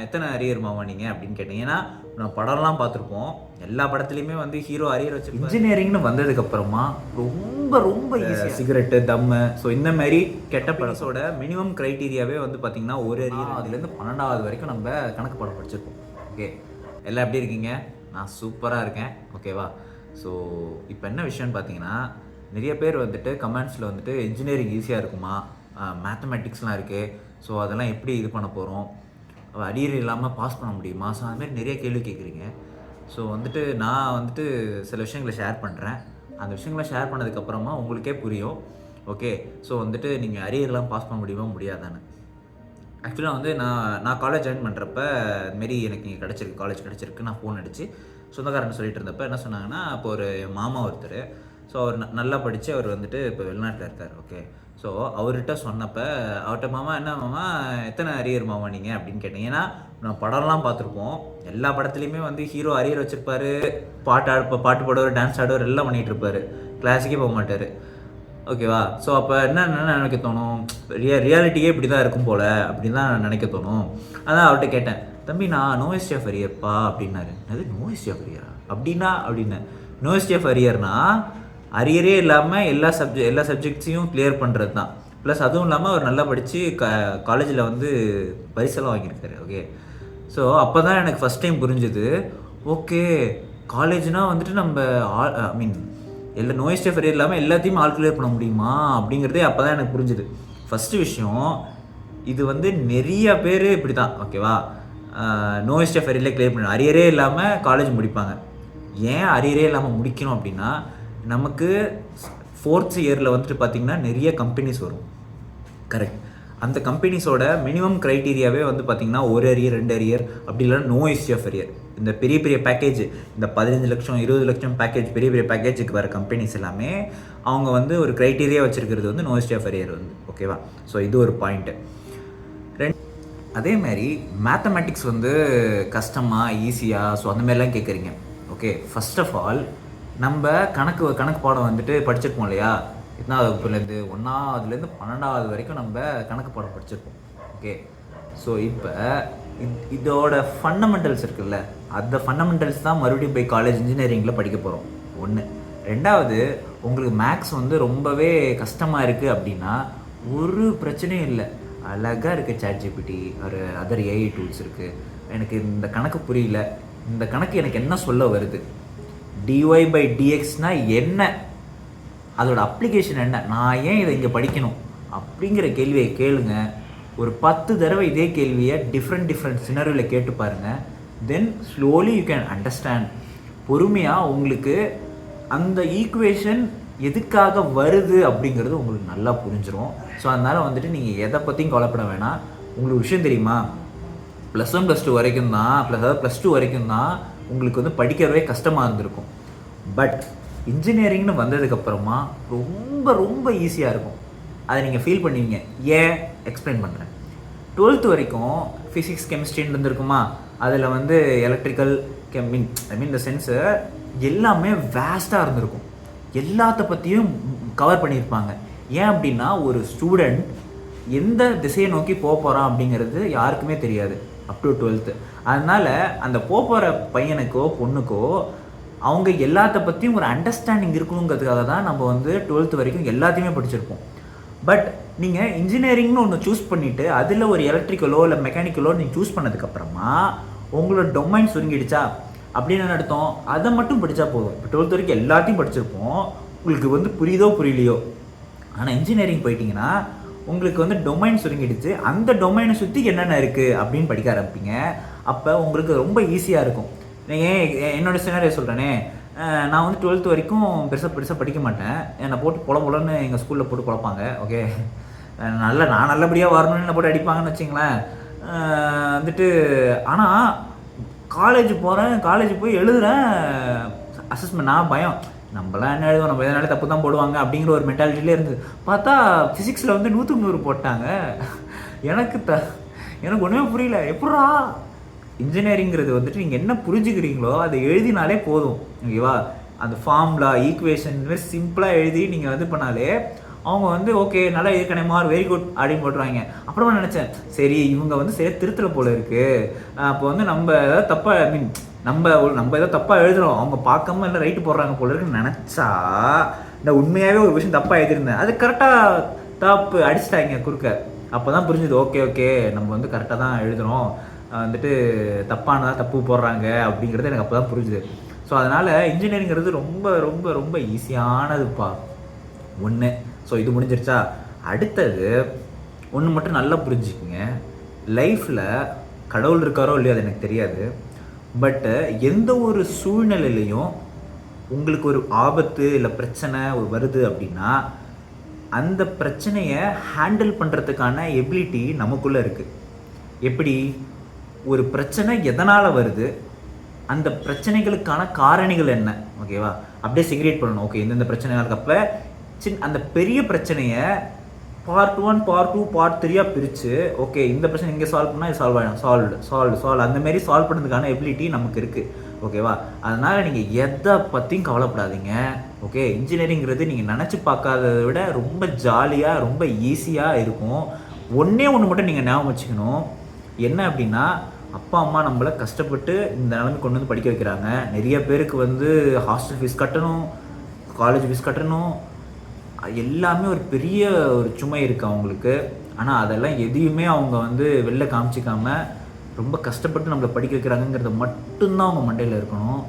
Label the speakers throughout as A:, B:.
A: எத்தனை அரியர் மாமா நீங்கள் அப்படின்னு கேட்டீங்க. ஏன்னா நான் படம்லாம் பார்த்துருப்போம், எல்லா படத்துலையுமே வந்து ஹீரோ அரியர் வச்சு. இன்ஜினியரிங்னு வந்ததுக்கப்புறமா ரொம்ப ரொம்ப ஈஸியாக சிகரெட்டு தம்மு ஸோ இந்த மாதிரி கெட்ட படத்தோட மினிமம் க்ரைட்டீரியாவே வந்து பார்த்திங்கன்னா ஒரு அரியர். அதுலேருந்து 12வது வரைக்கும் நம்ம கணக்கு படம் படிச்சிருப்போம். ஓகே, எல்லாம் எப்படி இருக்கீங்க? நான் சூப்பராக இருக்கேன். ஓகேவா? ஸோ இப்போ என்ன விஷயம்னு பார்த்தீங்கன்னா, நிறைய பேர் வந்துட்டு கமெண்ட்ஸில் வந்துட்டு இன்ஜினியரிங் ஈஸியாக இருக்குமா, மேத்தமெட்டிக்ஸ்லாம் இருக்குது, ஸோ அதெல்லாம் எப்படி இது பண்ண போகிறோம், அரியர் இல்லாமல் பாஸ் பண்ண முடியுமா, ஸோ அதுமாதிரி நிறைய கேள்வி கேட்குறீங்க. ஸோ வந்துட்டு நான் வந்துட்டு சில விஷயங்களை ஷேர் பண்ணுறேன். அந்த விஷயங்களை ஷேர் பண்ணதுக்கப்புறமா உங்களுக்கே புரியும். ஓகே, ஸோ வந்துட்டு நீங்கள் அரியர்லாம் பாஸ் பண்ண முடியுமா முடியாதான்னு. ஆக்சுவலாக வந்து நான் காலேஜ் ஜாயின் பண்ணுறப்ப இதுமாரி எனக்கு இங்கே கிடச்சிருக்கு, காலேஜ் கிடச்சிருக்கு. நான் ஃபோன் அடித்து சொந்தக்காரன் சொல்லிட்டு இருந்தப்போ என்ன சொன்னாங்கன்னா, இப்போ ஒரு மாமா ஒருத்தர், ஸோ அவர் நல்லா படித்து அவர் வந்துட்டு இப்போ வெளிநாட்டில் இருக்கார். ஓகே, ஸோ அவர்கிட்ட சொன்னப்போ அவர்கிட்ட மாமா என்ன மாமா எத்தனை அரியர் மாமா நீங்கள் அப்படின்னு கேட்டீங்க. ஏன்னா நான் படம்லாம் பார்த்துருப்போம், எல்லா படத்துலையுமே வந்து ஹீரோ அரியர் வச்சுருப்பாரு, பாட்டு பாடுவார், டான்ஸ் ஆடுவார், எல்லாம் பண்ணிகிட்டு இருப்பார், கிளாஸுக்கே போக மாட்டார். ஓகேவா? ஸோ அப்போ என்ன நினைக்க தோணும், ரியாலிட்டியே இப்படி தான் இருக்கும் போல் அப்படின்னு தான் நினைக்க தோணும். அதான் அவர்கிட்ட கேட்டேன், தம்பி நான் நோ ஹிஸ்ட்ரி ஆஃப் அரியர்ப்பா அப்படின்னாரு. அது நோ ஹிஸ்ட்ரி ஆஃப் அரியரா அப்படின்னா அப்படின்னு. நோ ஹிஸ்ட்ரி ஆஃப் அரியர்னா அரியரே இல்லாமல் எல்லா சப்ஜெக்ட்ஸையும் கிளியர் பண்ணுறது தான். ப்ளஸ் அதுவும் இல்லாமல் அவர் நல்லா படித்து காலேஜில் வந்து பரிசெல்லாம் வாங்கியிருக்காரு. ஓகே, ஸோ அப்போ தான் எனக்கு ஃபஸ்ட் டைம் புரிஞ்சுது, ஓகே காலேஜ்னால் வந்துட்டு நம்ம எல்லா நோ ஹிஸ்ட்ரி ஆஃப் அரியர் இல்லாமல் எல்லாத்தையும் ஆல் கிளியர் பண்ண முடியுமா அப்படிங்கிறதே அப்போ தான் எனக்கு புரிஞ்சுது. ஃபஸ்ட்டு விஷயம், இது வந்து நிறைய பேர் இப்படி தான். ஓகேவா? நோ ஹிஸ்ட்ரி ஆஃப் அரியர்லேயே கிளியர் பண்ணணும், அரியரே இல்லாமல் காலேஜ் முடிப்பாங்க. ஏன் அரியரே இல்லாமல் முடிக்கணும் அப்படின்னா, நமக்கு 4th இயரில் வந்துட்டு பார்த்திங்கன்னா நிறைய கம்பெனிஸ் வரும். கரெக்ட். அந்த கம்பெனிஸோட மினிமம் க்ரைட்டீரியாவே வந்து பார்த்திங்கன்னா ஒரு அரியர் 2 அரியர் அப்படி இல்லைன்னா நோ ஹிஸ்ட்ரி ஆஃப் அரியர். இந்த பெரிய பெரிய பேக்கேஜ், இந்த 15 லட்சம் 20 லட்சம் பேக்கேஜ், பெரிய பெரிய பேக்கேஜுக்கு வர கம்பெனிஸ் எல்லாமே அவங்க வந்து ஒரு க்ரைட்டீரியா வச்சுருக்கிறது வந்து நோ ஹிஸ்ட்ரி ஆஃப் அரியர் வந்து. ஓகேவா? ஸோ இது ஒரு பாயிண்ட்டு. அதேமாதிரி மேத்தமெட்டிக்ஸ் வந்து கஷ்டமாக ஈஸியாக, ஸோ அந்தமாரிலாம் கேட்குறீங்க. ஓகே, ஃபஸ்ட் ஆஃப் ஆல் நம்ம கணக்கு பாடம் வந்துட்டு படிச்சிருப்போம் இல்லையா, 8வது வகுப்புலேருந்து 1ஆவதுலேருந்து 12வது வரைக்கும் நம்ம கணக்கு பாடம் படிச்சிருப்போம். ஓகே, ஸோ இப்போ இதோட ஃபண்டமெண்டல்ஸ் இருக்குல்ல, அந்த ஃபண்டமெண்டல்ஸ் தான் மறுபடியும் போய் காலேஜ் இன்ஜினியரிங்கில் படிக்க போகிறோம். 1. 2வது, உங்களுக்கு மேக்ஸ் வந்து ரொம்பவே கஷ்டமாக இருக்குது அப்படின்னா ஒரு பிரச்சனையும் இல்லை, அழகாக இருக்குது ChatGPT, ஒரு அதர் AI டூல்ஸ் இருக்குது. எனக்கு இந்த கணக்கு புரியல, இந்த கணக்கு எனக்கு என்ன சொல்ல வருது, dy/dxனா என்ன, அதோட அப்ளிகேஷன் என்ன, நான் ஏன் இதை இங்கே படிக்கணும் அப்படிங்கிற கேள்வியை கேளுங்க. ஒரு 10 தடவை இதே கேள்வியை டிஃப்ரெண்ட் சினரியோவில் கேட்டு பாருங்கள். தென் ஸ்லோலி யூ கேன் அண்டர்ஸ்டாண்ட். பொறுமையாக உங்களுக்கு அந்த ஈக்குவேஷன் எதுக்காக வருது அப்படிங்கிறது உங்களுக்கு நல்லா புரிஞ்சிடும். ஸோ அதனால் வந்துட்டு நீங்கள் எதை பற்றியும் கவலைப்பட வேணாம். உங்களுக்கு விஷயம் தெரியுமா, +1 +2 வரைக்கும் தான், +2 வரைக்கும் தான் உங்களுக்கு வந்து படிக்கிறவே கஷ்டமாக இருந்திருக்கும். பட் இன்ஜினியரிங்னு வந்ததுக்கப்புறமா ரொம்ப ரொம்ப ஈஸியாக இருக்கும். அதை நீங்கள் ஃபீல் பண்ணுவீங்க. ஏன் எக்ஸ்பிளைன் பண்ணுறேன். 12th வரைக்கும் ஃபிசிக்ஸ் கெமிஸ்ட்ரின்னு இருந்திருக்குமா, அதில் வந்து எலக்ட்ரிக்கல் இந்த சென்ஸு எல்லாமே வேஸ்ட்டாக இருந்திருக்கும், எல்லாத்த பற்றியும் கவர் பண்ணியிருப்பாங்க. ஏன் அப்படின்னா ஒரு ஸ்டூடெண்ட் எந்த திசையை நோக்கி போகிறான் அப்படிங்கிறது யாருக்குமே தெரியாது அப் டு 12th. அதனால் அந்த போகிற பையனுக்கோ பொண்ணுக்கோ அவங்க எல்லாத்த பற்றியும் ஒரு அண்டர்ஸ்டாண்டிங் இருக்கணுங்கிறதுக்காக தான் நம்ம வந்து 12th வரைக்கும் எல்லாத்தையுமே படிச்சிருப்போம். பட் நீங்கள் இன்ஜினியரிங்னு ஒன்று சூஸ் பண்ணிவிட்டு அதில் ஒரு எலக்ட்ரிக்கலோ இல்லை மெக்கானிக்கலோ நீங்கள் சூஸ் பண்ணதுக்கப்புறமா உங்களோட டொமைன் சுருங்கிடுச்சா அப்படின்னு அர்த்தம். அதை மட்டும் படித்தா போதும். இப்போ 12th வரைக்கும் எல்லாத்தையும் படிச்சிருப்போம், உங்களுக்கு வந்து புரியுதோ புரியலையோ. ஆனால் இன்ஜினியரிங் போயிட்டீங்கன்னா உங்களுக்கு வந்து டொமைன் சுருங்கிடுச்சு, அந்த டொமைனை சுற்றி என்னென்ன இருக்குது அப்படின்னு படிக்க ஆரம்பிப்பீங்க. அப்போ உங்களுக்கு ரொம்ப ஈஸியாக இருக்கும். நீங்கள் என்னோடய சினாரியோ சொல்கிறேனே, நான் வந்து 12th வரைக்கும் பெருசாக படிக்க மாட்டேன். என்னை போட்டு பொலன்னு எங்கள் ஸ்கூலில் போட்டு குழப்பாங்க. ஓகே, நான் நல்லபடியாக வரணும்னு என்னை போட்டு அடிப்பாங்கன்னு வச்சிங்களேன். வந்துட்டு ஆனால் காலேஜ் போய் எழுதுகிறேன் அசஸ்மெண்ட். நான் பயம், நம்மளாம் என்ன எழுதுவோம், நம்ம எதனால தப்பு தான் போடுவாங்க அப்படிங்கிற ஒரு மென்டாலிட்டியிலே இருந்தது. பார்த்தா ஃபிசிக்ஸில் வந்து 100க்கு 100 போட்டாங்க. எனக்கு ஒன்றுமே புரியல. எப்படா இன்ஜினியரிங்கிறது வந்துட்டு நீங்கள் என்ன புரிஞ்சுக்கிறீங்களோ அதை எழுதினாலே போதும். ஓகேவா? அந்த ஃபார்முலா ஈக்குவேஷன் சிம்பிளாக எழுதி நீங்கள் வந்து பண்ணாலே அவங்க வந்து ஓகே நல்லா இருக்கனே மார் வெரி குட் அப்படின்னு போட்டுருவாங்க. அப்புறமா நினச்சேன் சரி இவங்க வந்து சரி திருத்தல போல இருக்குது, அப்போ வந்து நம்ம ஏதாவது தப்பாக ஐ மீன் நம்ம ஏதாவது தப்பாக எழுதுகிறோம், அவங்க பார்க்காம இல்லை ரைட்டு போடுறாங்க போல இருக்குன்னு நினச்சா நான் உண்மையாகவே ஒரு விஷயம் தப்பாக எழுதியிருந்தேன். அது கரெக்டாக தப்பு அடிச்சிட்டாங்க குறுக்க. அப்போ தான் புரிஞ்சுது ஓகே ஓகே நம்ம வந்து கரெக்டாக தான் எழுதுகிறோம், வந்துட்டு தப்பானதாக தப்பு போடுறாங்க அப்படிங்கிறது எனக்கு அப்போ தான் புரிஞ்சுது. ஸோ அதனால் இன்ஜினியரிங்கிறது ரொம்ப ரொம்ப ரொம்ப ஈஸியானதுப்பா ஒன்று. ஸோ இது முடிஞ்சிருச்சா? அடுத்தது ஒன்று மட்டும் நல்லா புரிஞ்சுக்குங்க, லைஃப்பில் கடவுள் இருக்காரோ இல்லையோ அது எனக்கு தெரியாது, பட்டு எந்த ஒரு சூழ்நிலையிலையும் உங்களுக்கு ஒரு ஆபத்து இல்லை பிரச்சனை ஒரு வருது அப்படின்னா அந்த பிரச்சனையை ஹேண்டில் பண்ணுறதுக்கான எபிலிட்டி நமக்குள்ளே இருக்குது. எப்படி? ஒரு பிரச்சனை எதனால் வருது, அந்த பிரச்சனைகளுக்கான காரணிகள் என்ன, ஓகேவா, அப்படியே செக்ரேட் பண்ணணும். ஓகே இந்தந்த பிரச்சனையாக இருக்கப்போ அந்த பெரிய பிரச்சனையை பார்ட் 1 பார்ட் 2 பார்ட் 3 பிரித்து ஓகே இந்த பிரச்சனை இங்கே சால்வ் பண்ணால் இது சால்வ் ஆகிடும், சால்வ் அந்தமாரி சால்வ் பண்ணுறதுக்கான எபிலிட்டி நமக்கு இருக்குது. ஓகேவா, அதனால் நீங்கள் எதை பற்றியும் கவலைப்படாதீங்க. ஓகே, இன்ஜினியரிங்கிறது நீங்கள் நினச்சி பார்க்காததை விட ரொம்ப ஜாலியாக ரொம்ப ஈஸியாக இருக்கும். ஒன்றே ஒன்று மட்டும் நீங்கள் ஞாபகம் வச்சுக்கணும், என்ன அப்படின்னா அப்பா அம்மா நம்மளை கஷ்டப்பட்டு இந்த நிலைமை கொண்டு வந்து படிக்க வைக்கிறாங்க. நிறைய பேருக்கு வந்து ஹாஸ்டல் ஃபீஸ் கட்டணும், காலேஜ் ஃபீஸ் கட்டணும், எல்லாமே ஒரு பெரிய ஒரு சுமை இருக்குது அவங்களுக்கு. ஆனால் அதெல்லாம் எதையுமே அவங்க வந்து வெளில காமிச்சிக்காமல் ரொம்ப கஷ்டப்பட்டு நம்மளை படிக்க வைக்கிறாங்கங்கிறத மட்டும்தான் அவங்க மண்டையில் இருக்கணும்.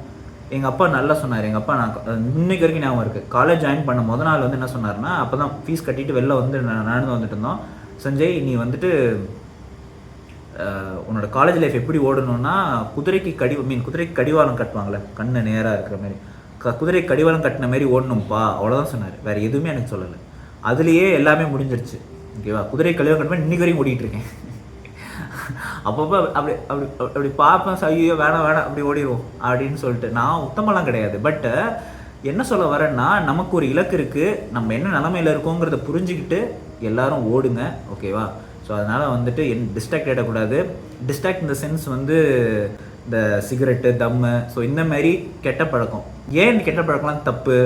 A: எங்கள் அப்பா நல்லா சொன்னார். எங்கள் அப்பா நான் இன்னைக்கு வரைக்கும் ஞாபகம் இருக்குது, காலேஜ் ஜாயின் பண்ண முதல் நாள் வந்து என்ன சொன்னார்னா, அப்போ தான் ஃபீஸ் கட்டிட்டு வெளில வந்து நடந்து வந்துட்டு இருந்தோம். சஞ்சய் நீ வந்துட்டு உன்னோட காலேஜ் லைஃப் எப்படி ஓடணும்னா குதிரைக்கு கடிவாளம் கட்டுவாங்களே கண்ணு நேராக இருக்கிற மாதிரி, குதிரை கடிவாளம் கட்டின மாதிரி ஓடணும்ப்பா, அவ்வளோதான் சொன்னார். வேறு எதுவுமே எனக்கு சொல்லலை. அதுலேயே எல்லாமே முடிஞ்சிருச்சு. ஓகேவா, குதிரை கடிவாளம் கட்டுமே இன்னைக்கு வரைக்கும் ஓடிட்டுருக்கேன். அப்பப்போ அப்படி அப்படி அப்படி பார்ப்பேன், ஐயோ வேணாம் அப்படி ஓடிடுவோம் அப்படின்னு சொல்லிட்டு. நான் உத்தமெல்லாம் கிடையாது, பட்டு என்ன சொல்ல வரேன்னா நமக்கு ஒரு இலக்கு இருக்குது, நம்ம என்ன நிலமையில் இருக்கோங்கிறத புரிஞ்சுக்கிட்டு எல்லாரும் ஓடுங்க. ஓகேவா, ஸோ அதனால் வந்துட்டு டிஸ்ட்ராக்ட் ஆகிடக்கூடாது. டிஸ்ட்ராக்ட் இந்த சென்ஸ் வந்து இந்த சிகரெட்டு தம்மு, ஸோ இந்த மாதிரி கெட்ட பழக்கம். ஏன் இந்த கெட்ட பழக்கம்லாம் தப்பு?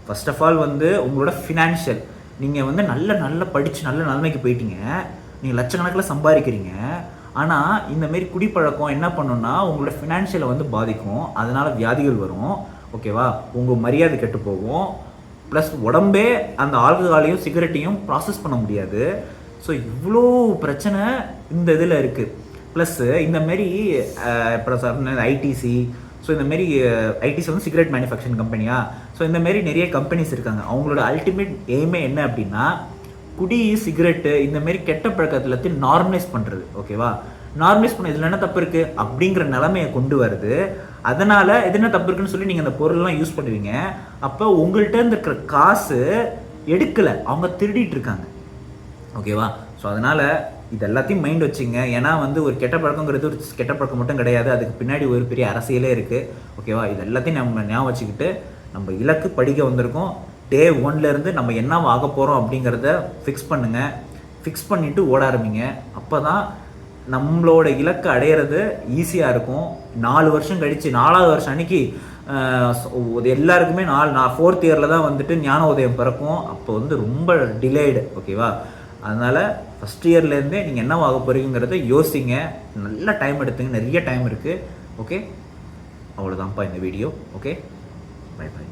A: ஃபர்ஸ்ட் ஆஃப் ஆல் வந்து உங்களோட ஃபினான்ஷியல், நீங்கள் வந்து நல்ல படித்து நல்ல நிலைமைக்கு போயிட்டீங்க, நீங்கள் லட்சக்கணக்கில் சம்பாதிக்கிறீங்க, ஆனால் இந்தமாரி குடிப்பழக்கம் என்ன பண்ணுன்னா உங்களோட ஃபினான்ஷியலை வந்து பாதிக்கும், அதனால் வியாதிகள் வரும். ஓகேவா, உங்கள் மரியாதை கெட்டு போகும், ப்ளஸ் உடம்பே அந்த ஆல்கஹாலையும் சிகரெட்டையும் ப்ராசஸ் பண்ண முடியாது. ஸோ இவ்வளோ பிரச்சனை இந்த இதில் இருக்குது. ப்ளஸ்ஸு இந்தமாரி இப்போ ஐடிசி, ஸோ இந்தமாரி ஐடிசி வந்து சிகரெட் மேனுஃபேக்சரிங் கம்பெனியா, ஸோ இந்தமாரி நிறைய கம்பெனிஸ் இருக்காங்க. அவங்களோட அல்டிமேட் எய்மே என்ன அப்படின்னா குடி சிகரெட்டு இந்தமாரி கெட்ட பழக்கத்தில் எல்லாத்தையும் நார்மலைஸ் பண்ணுறது. ஓகேவா, நார்மலைஸ் பண்ண இதில் என்ன தப்பு இருக்குது அப்படிங்கிற நிலைமையை கொண்டு வருது. அதனால் இது என்ன தப்பு இருக்குன்னு சொல்லி நீங்கள் அந்த பொருள்லாம் யூஸ் பண்ணுவீங்க. அப்போ உங்கள்கிட்ட இருக்கிற காசு எடுக்கலை, அவங்க திருடிட்டு இருக்காங்க. ஓகேவா, ஸோ அதனால் இது எல்லாத்தையும் மைண்ட் வச்சுங்க. ஏன்னா வந்து ஒரு கெட்ட பழக்கங்கிறது ஒரு கெட்ட பழக்கம் மட்டும் கிடையாது, அதுக்கு பின்னாடி ஒரு பெரிய அரசியலே இருக்குது. ஓகேவா, இது எல்லாத்தையும் நம்ம ஞாபகம் வச்சுக்கிட்டு நம்ம இலக்கு படிக்க வந்திருக்கோம். டே 1லேருந்து நம்ம என்ன ஆக போகிறோம் அப்படிங்கிறத ஃபிக்ஸ் பண்ணுங்கள். ஃபிக்ஸ் பண்ணிவிட்டு ஓட ஆரம்பிங்க. அப்போ தான் நம்மளோட இலக்கு அடையிறது ஈஸியாக இருக்கும். 4 வருஷம் கழித்து 4ஆவது வருஷம் அன்றைக்கி எல்லாருக்குமே 4th இயரில் தான் வந்துட்டு ஞான உதயம் பிறக்கும். அப்போ வந்து ரொம்ப டிலேடு. ஓகேவா, அதனால் ஃபஸ்ட் இயர்லேருந்தே நீங்கள் என்ன ஆக போகிறீங்கிறத யோசிங்க. நல்ல டைம் எடுத்துங்க, நிறைய டைம் இருக்குது. ஓகே, அவ்வளோதான்ப்பா இந்த வீடியோ. Okay, by by.